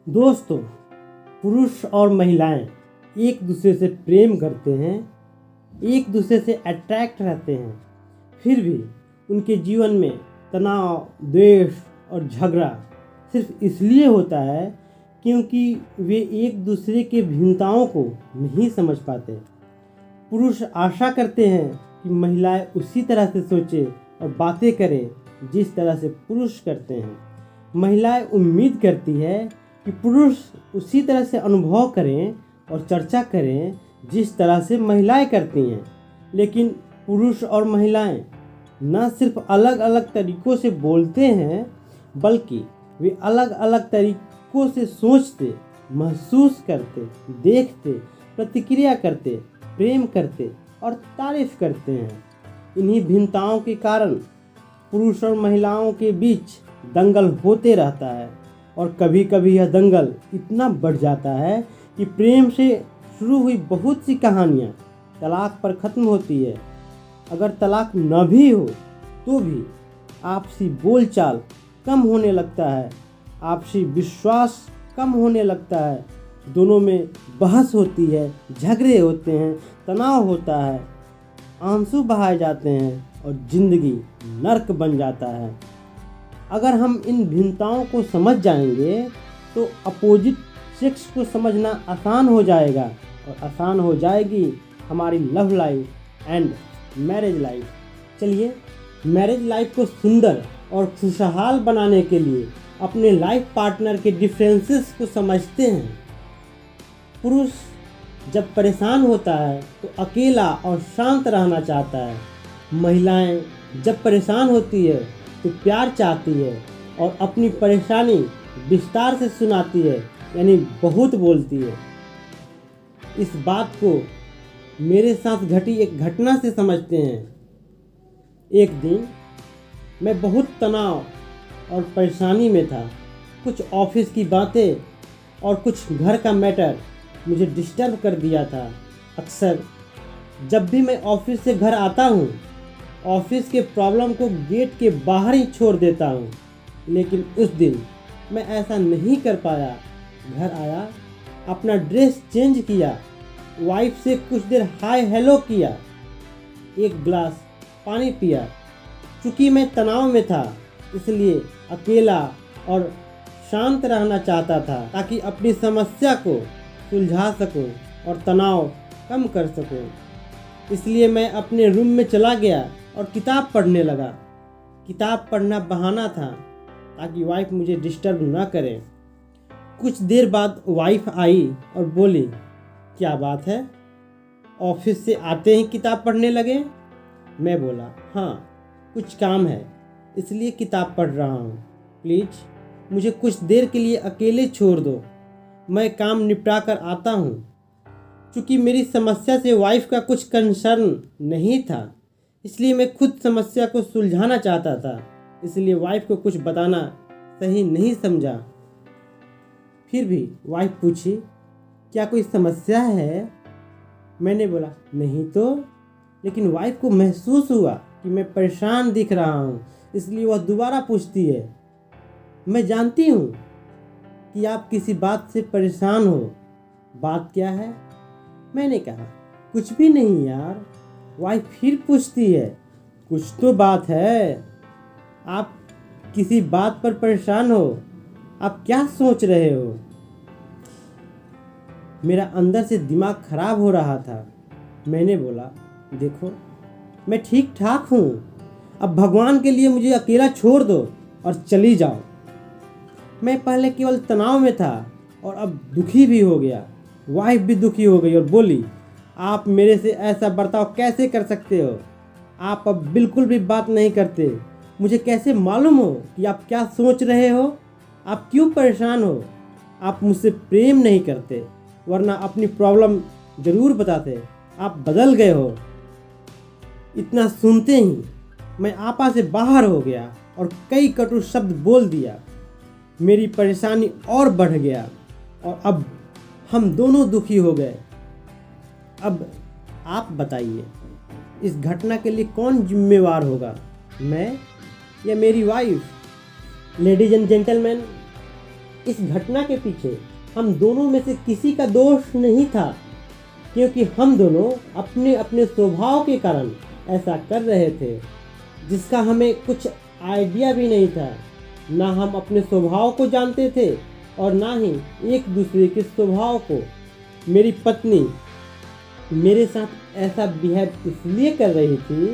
दोस्तों, पुरुष और महिलाएं एक दूसरे से प्रेम करते हैं, एक दूसरे से अट्रैक्ट रहते हैं। फिर भी उनके जीवन में तनाव, द्वेष और झगड़ा सिर्फ इसलिए होता है क्योंकि वे एक दूसरे के भिन्नताओं को नहीं समझ पाते। पुरुष आशा करते हैं कि महिलाएं उसी तरह से सोचें और बातें करें जिस तरह से पुरुष करते हैं। महिलाएं उम्मीद करती है कि पुरुष उसी तरह से अनुभव करें और चर्चा करें जिस तरह से महिलाएं करती हैं। लेकिन पुरुष और महिलाएं न सिर्फ अलग अलग तरीक़ों से बोलते हैं, बल्कि वे अलग अलग तरीक़ों से सोचते, महसूस करते, देखते, प्रतिक्रिया करते, प्रेम करते और तारीफ करते हैं। इन्हीं भिन्नताओं के कारण पुरुष और महिलाओं के बीच दंगल होते रहता है और कभी कभी यह दंगल इतना बढ़ जाता है कि प्रेम से शुरू हुई बहुत सी कहानियाँ तलाक पर ख़त्म होती है। अगर तलाक न भी हो तो भी आपसी बोलचाल कम होने लगता है, आपसी विश्वास कम होने लगता है, दोनों में बहस होती है, झगड़े होते हैं, तनाव होता है, आंसू बहाए जाते हैं और ज़िंदगी नर्क बन जाता है। अगर हम इन भिन्नताओं को समझ जाएंगे तो अपोजिट सेक्स को समझना आसान हो जाएगा और आसान हो जाएगी हमारी love life and marriage life. चलिए, मैरिज लाइफ को सुंदर और खुशहाल बनाने के लिए अपने लाइफ पार्टनर के डिफरेंसेस को समझते हैं। पुरुष जब परेशान होता है तो अकेला और शांत रहना चाहता है। महिलाएं जब परेशान होती है तो प्यार चाहती है और अपनी परेशानी विस्तार से सुनाती है, यानी बहुत बोलती है। इस बात को मेरे साथ घटी एक घटना से समझते हैं। एक दिन मैं बहुत तनाव और परेशानी में था। कुछ ऑफिस की बातें और कुछ घर का मैटर मुझे डिस्टर्ब कर दिया था। अक्सर जब भी मैं ऑफिस से घर आता हूँ, ऑफिस के प्रॉब्लम को गेट के बाहर ही छोड़ देता हूँ, लेकिन उस दिन मैं ऐसा नहीं कर पाया। घर आया, अपना ड्रेस चेंज किया, वाइफ से कुछ देर हाय हेलो किया, एक गिलास पानी पिया। चूँकि मैं तनाव में था, इसलिए अकेला और शांत रहना चाहता था ताकि अपनी समस्या को सुलझा सकूं और तनाव कम कर सकूं। इसलिए मैं अपने रूम में चला गया और किताब पढ़ने लगा। किताब पढ़ना बहाना था ताकि वाइफ मुझे डिस्टर्ब ना करे। कुछ देर बाद वाइफ आई और बोली, क्या बात है, ऑफिस से आते ही किताब पढ़ने लगे? मैं बोला, हाँ, कुछ काम है इसलिए किताब पढ़ रहा हूँ। प्लीज़ मुझे कुछ देर के लिए अकेले छोड़ दो, मैं काम निपटा कर आता हूँ। चूँकि मेरी समस्या से वाइफ का कुछ कंसर्न नहीं था, इसलिए मैं खुद समस्या को सुलझाना चाहता था, इसलिए वाइफ को कुछ बताना सही नहीं समझा। फिर भी वाइफ पूछी, क्या कोई समस्या है? मैंने बोला, नहीं तो। लेकिन वाइफ को महसूस हुआ कि मैं परेशान दिख रहा हूँ, इसलिए वह दोबारा पूछती है, मैं जानती हूँ कि आप किसी बात से परेशान हो, बात क्या है? मैंने कहा, कुछ भी नहीं यार। वाइफ फिर पूछती है, कुछ तो बात है, आप किसी बात पर परेशान हो, आप क्या सोच रहे हो? मेरा अंदर से दिमाग खराब हो रहा था। मैंने बोला, देखो, मैं ठीक ठाक हूँ, अब भगवान के लिए मुझे अकेला छोड़ दो और चली जाओ। मैं पहले केवल तनाव में था और अब दुखी भी हो गया। वाइफ भी दुखी हो गई और बोली, आप मेरे से ऐसा बर्ताव कैसे कर सकते हो? आप अब बिल्कुल भी बात नहीं करते। मुझे कैसे मालूम हो कि आप क्या सोच रहे हो? आप क्यों परेशान हो? आप मुझसे प्रेम नहीं करते, वरना अपनी प्रॉब्लम ज़रूर बताते। आप बदल गए हो। इतना सुनते ही मैं आपा से बाहर हो गया और कई कटु शब्द बोल दिया। मेरी परेशानी और बढ़ गया और अब हम दोनों दुखी हो गए। अब आप बताइए, इस घटना के लिए कौन जिम्मेवार होगा, मैं या मेरी वाइफ? लेडीज एंड जेंटलमैन, इस घटना के पीछे हम दोनों में से किसी का दोष नहीं था, क्योंकि हम दोनों अपने अपने स्वभाव के कारण ऐसा कर रहे थे, जिसका हमें कुछ आइडिया भी नहीं था। ना हम अपने स्वभाव को जानते थे और ना ही एक दूसरे के स्वभाव को। मेरी पत्नी मेरे साथ ऐसा बिहेव इसलिए कर रही थी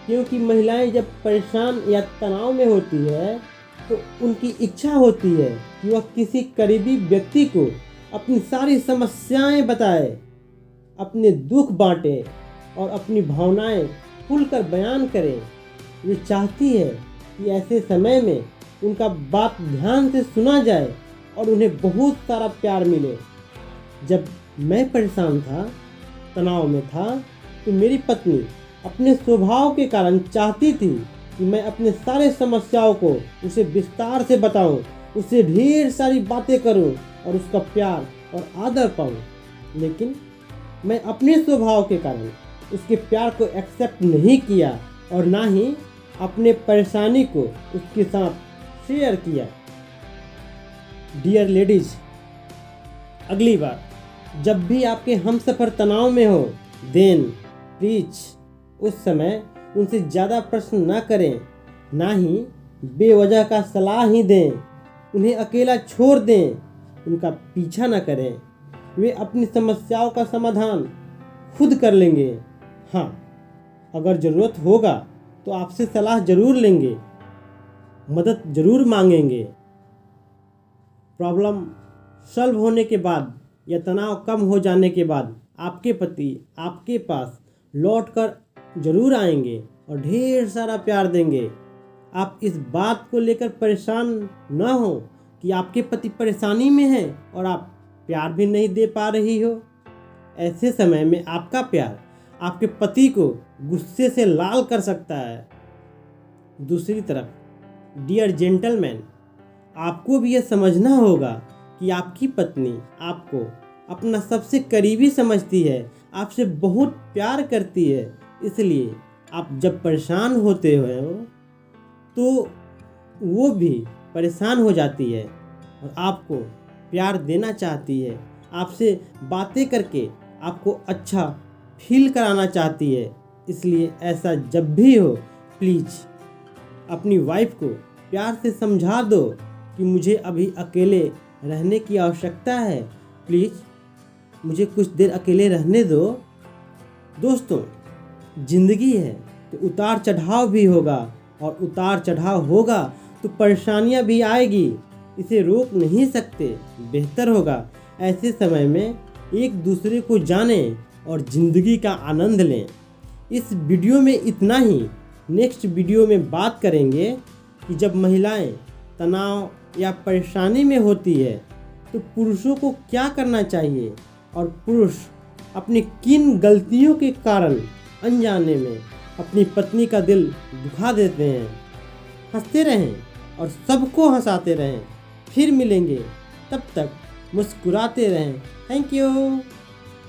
क्योंकि महिलाएं जब परेशान या तनाव में होती है तो उनकी इच्छा होती है कि वह किसी करीबी व्यक्ति को अपनी सारी समस्याएं बताए, अपने दुख बांटे और अपनी भावनाएं खुलकर बयान करे। ये चाहती है कि ऐसे समय में उनका बात ध्यान से सुना जाए और उन्हें बहुत सारा प्यार मिले। जब मैं परेशान था, तनाव में था, तो मेरी पत्नी अपने स्वभाव के कारण चाहती थी कि मैं अपने सारे समस्याओं को उसे विस्तार से बताऊं, उससे ढेर सारी बातें करूं और उसका प्यार और आदर पाऊं। लेकिन मैं अपने स्वभाव के कारण उसके प्यार को एक्सेप्ट नहीं किया और ना ही अपने परेशानी को उसके साथ शेयर किया। डियर लेडीज, अगली बार जब भी आपके हमसफ़र तनाव में हो, देन प्लीज उस समय उनसे ज़्यादा प्रश्न ना करें, ना ही बेवजह का सलाह ही दें, उन्हें अकेला छोड़ दें, उनका पीछा ना करें। वे अपनी समस्याओं का समाधान खुद कर लेंगे। हाँ, अगर ज़रूरत होगा तो आपसे सलाह ज़रूर लेंगे, मदद ज़रूर मांगेंगे। प्रॉब्लम सॉल्व होने के बाद या तनाव कम हो जाने के बाद आपके पति आपके पास लौट कर ज़रूर आएंगे और ढेर सारा प्यार देंगे। आप इस बात को लेकर परेशान न हो कि आपके पति परेशानी में हैं और आप प्यार भी नहीं दे पा रही हो। ऐसे समय में आपका प्यार आपके पति को गुस्से से लाल कर सकता है। दूसरी तरफ, डियर जेंटलमैन, आपको भी यह समझना होगा कि आपकी पत्नी आपको अपना सबसे करीबी समझती है, आपसे बहुत प्यार करती है। इसलिए आप जब परेशान होते हो तो वो भी परेशान हो जाती है और आपको प्यार देना चाहती है, आपसे बातें करके आपको अच्छा फील कराना चाहती है। इसलिए ऐसा जब भी हो, प्लीज़ अपनी वाइफ को प्यार से समझा दो कि मुझे अभी अकेले रहने की आवश्यकता है, प्लीज़ मुझे कुछ देर अकेले रहने दो। दोस्तों, ज़िंदगी है तो उतार चढ़ाव भी होगा और उतार चढ़ाव होगा तो परेशानियां भी आएगी, इसे रोक नहीं सकते। बेहतर होगा ऐसे समय में एक दूसरे को जानें और ज़िंदगी का आनंद लें। इस वीडियो में इतना ही। नेक्स्ट वीडियो में बात करेंगे कि जब महिलाएं तनाव या परेशानी में होती है तो पुरुषों को क्या करना चाहिए और पुरुष अपनी किन गलतियों के कारण अनजाने में अपनी पत्नी का दिल दुखा देते हैं। हंसते रहें और सबको हंसाते रहें। फिर मिलेंगे, तब तक मुस्कुराते रहें। Thank you.